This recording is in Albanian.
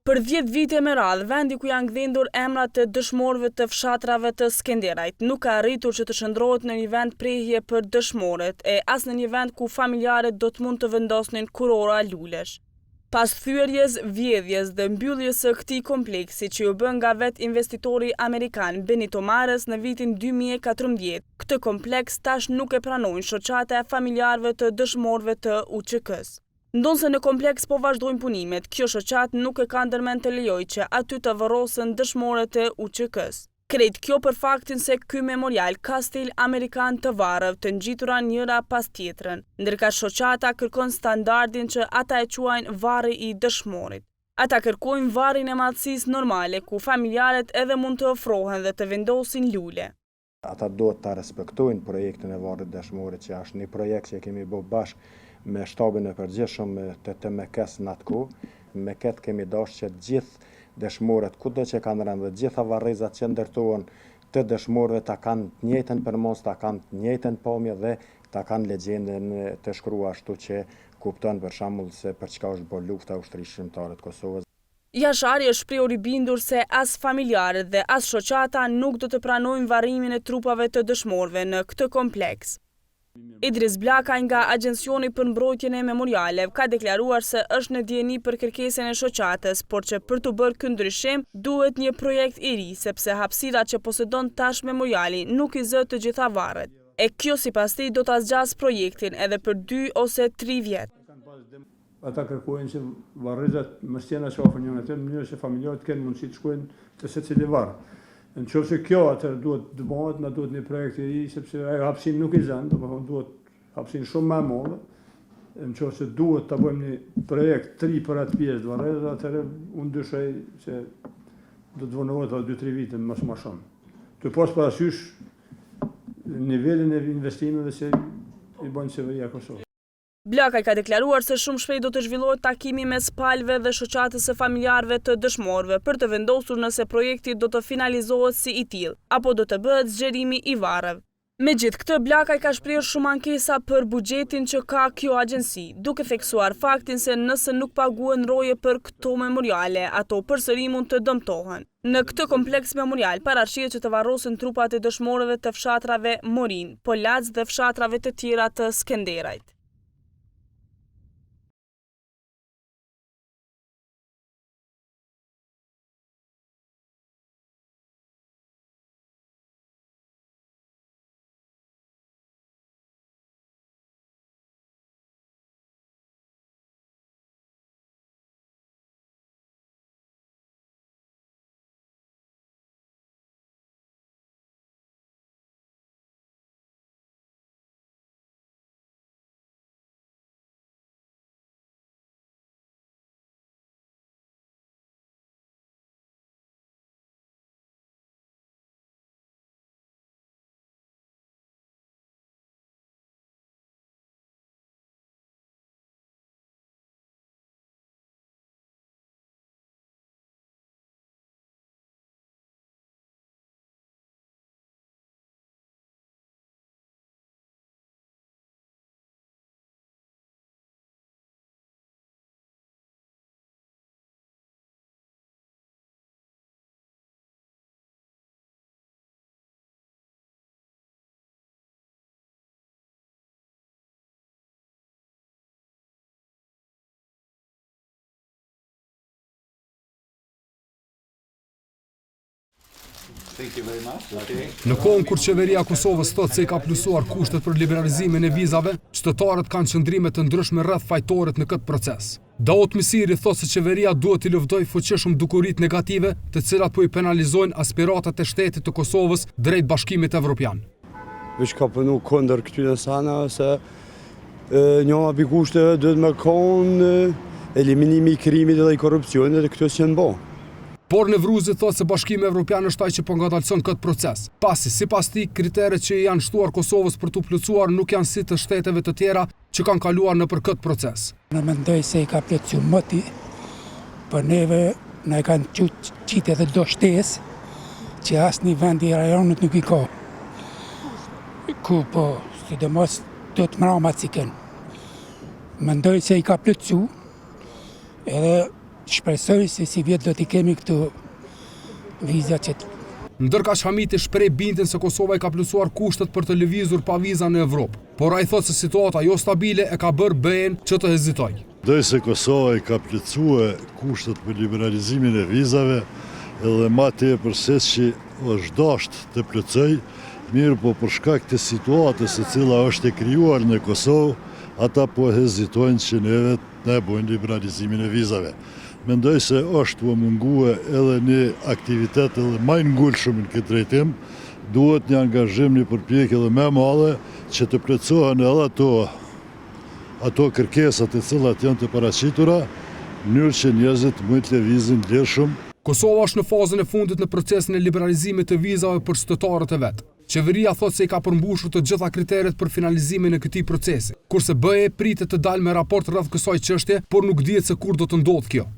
Për 10 vite me radhë, vendi ku janë gdhendur emrat të dëshmorëve të fshatrave të Skenderajt nuk ka arritur që të shndrohet në një vend prehje për dëshmorët e as në një vend ku familjarët do të mund të vendosnin kurora lulesh. Pas thyerjes, vjedhjes dhe mbylljes së këtij kompleksi që u bën nga vet investitori amerikan Benito Mares në vitin 2014, këtë kompleks tash nuk e pranojnë shoqata e familjarëve të dëshmorëve të UÇK-s. Ndonse në kompleks po vazhdojnë punimet, kjo shoqat nuk e ka ndërmend të lejojë që aty të varrosen dëshmorët e UÇK-s. Krejt kjo për faktin se ky memorial ka stil amerikan të varrëv të ngjitura njëra pas tjetrën, ndërka shoqata kërkon standardin që ata e quajnë varri i dëshmorit. Ata kërkojnë varrin e madhësisë normale, ku familjarët edhe mund të ofrohen dhe të vendosin lule. Ata duhet ta respektojnë projektin e varrit dëshmorit, që është një projekt që kemi bërë bashkë me shtabin e përgjithshëm të TMK-s në atë kohë. Me këtë kemi dashur që gjithë dëshmorët, kudo që kanë rënë dhe gjitha varrezat që ndërtohen të dëshmorëve ta kanë të njëjtën përmos, ta kanë të njëjtën pamje dhe ta kanë legjendën të shkruar ashtu që kupton për shembull se për çka është bërë lufta e ushtrisë shqiptare të Kosovës. Jashari është shprehur i bindur se as familjarët dhe as shoqata nuk do të pranojnë varrimin e trupave të dëshmorëve në këtë kompleks. Idris Blakaj nga Agjencioni për Mbrojtjen e Memorialeve ka deklaruar se është në dieni për kërkesën e shoqatës, por që për të bërë ky ndryshim duhet një projekt i ri, sepse hapësira që posedon tash memoriali nuk i zë të gjitha varret. E kjo sipas tij do ta zgjasë projektin edhe për 2 ose 3 vjet. Ata kërkojnë që varrezat mos janë shohën në atë mënyrë që familjarët kanë mundësi të shkojnë te secili varr. Në qoftë se kjo atë duhet të bëhet, na duhet një projekt i ri, sepse ajo hapësinë nuk i zën, domethënë duhet hapësinë shumë më e madhe. Në qoftë se duhet ta bëjmë një projekt të ri për atë pjesë të varrezat, atëherë unë dyshoj se do të vonohet ato 2-3 vite më shumë. Të pas parasysh nivelin e investimeve që i bën qeveria e Kosovës. Blakaj ka deklaruar se shumë shpejt do të zhvillohet takimi mes palëve dhe shoqatës së familjarëve të dëshmorëve për të vendosur nëse projekti do të finalizohet si i tillë, apo do të bëhet zgjerimi i varrëv. Megjithë këtë, Blakaj ka shprehur shumë ankesa për buxhetin që ka kjo agjenci, duke theksuar faktin se nëse nuk paguhen roje për këto memoriale, ato përsëri mund të dëmtohen. Në këtë kompleks memorial paraqet që të varrosen trupat e dëshmorëve të fshatrave Morin, Polac dhe fshatrave të tjera të Skenderajt. Në kohën kur qeveria e Kosovës thotë se i ka plusuar kushtet për liberalizimin e vizave, qytetarët kanë qëndrime të ndryshme rreth fajtorit në këtë proces. Daut Misiri thotë se qeveria duhet të luftojë fuqishëm dukuritë negative, të cilat po i penalizojnë aspiratat e shtetit të Kosovës drejt Bashkimit Evropian. Veç ka punu kundër këtyre sana se njëra pi kushte duhet me konë eliminimi i krimit dhe i korrupsionit dhe këto që në bo. Por Nevruzi thotë se Bashkimi Evropian është ai që po ngadalson këtë proces. Pasi sipas tij kriteret që janë shtuar Kosovës për të plotësuar nuk janë si të shteteve të tjera që kanë kaluar nëpër këtë proces. Në mendoj se i ka plotësuar moti, për neve na e kanë qitë edhe do shtesë që asnjë vend i rajonit nuk i ka. Ku po, sidomos do të mrama cikën. Mendoj se i ka plotësuar edhe shpresoj se si vjetë do t'i kemi këtu viza që Ndërka Hamiti shpreh bindjen se Kosova i ka plotësuar kushtet për të lëvizur pa viza në Evropë, por ai thotë se situata jo stabile e ka bërë BE-n që të hezitojë. Ndoj se Kosova i ka plotësuar kushtet për liberalizimin e vizave, edhe ma tepër se që është dashur të plotësoj, mirë po për shkak të situatës e cila është e krijuar në Kosovë, ata po hezitojnë që ne bëjmë liberalizimin e vizave. Mendoj se është po mungue edhe një aktivitet edhe më i ngulshëm në këtë drejtim, duhet një angazhim, një përpjekje edhe më madhe që të plotësohen edhe ato kërkesat e cilat janë të paraqitura, në mënyrë që njerëzit mund të lëvizin lirshëm. Kosova është në fazën e fundit në procesin e liberalizimit të vizave për qytetarët e vet. Qeveria thotë se i ka përmbushur të gjitha kriteret për finalizimin e këtij procesi, kurse BE pritet të dalë me raport rreth kësaj çështje, por nuk dihet se kur do të ndodhë kjo.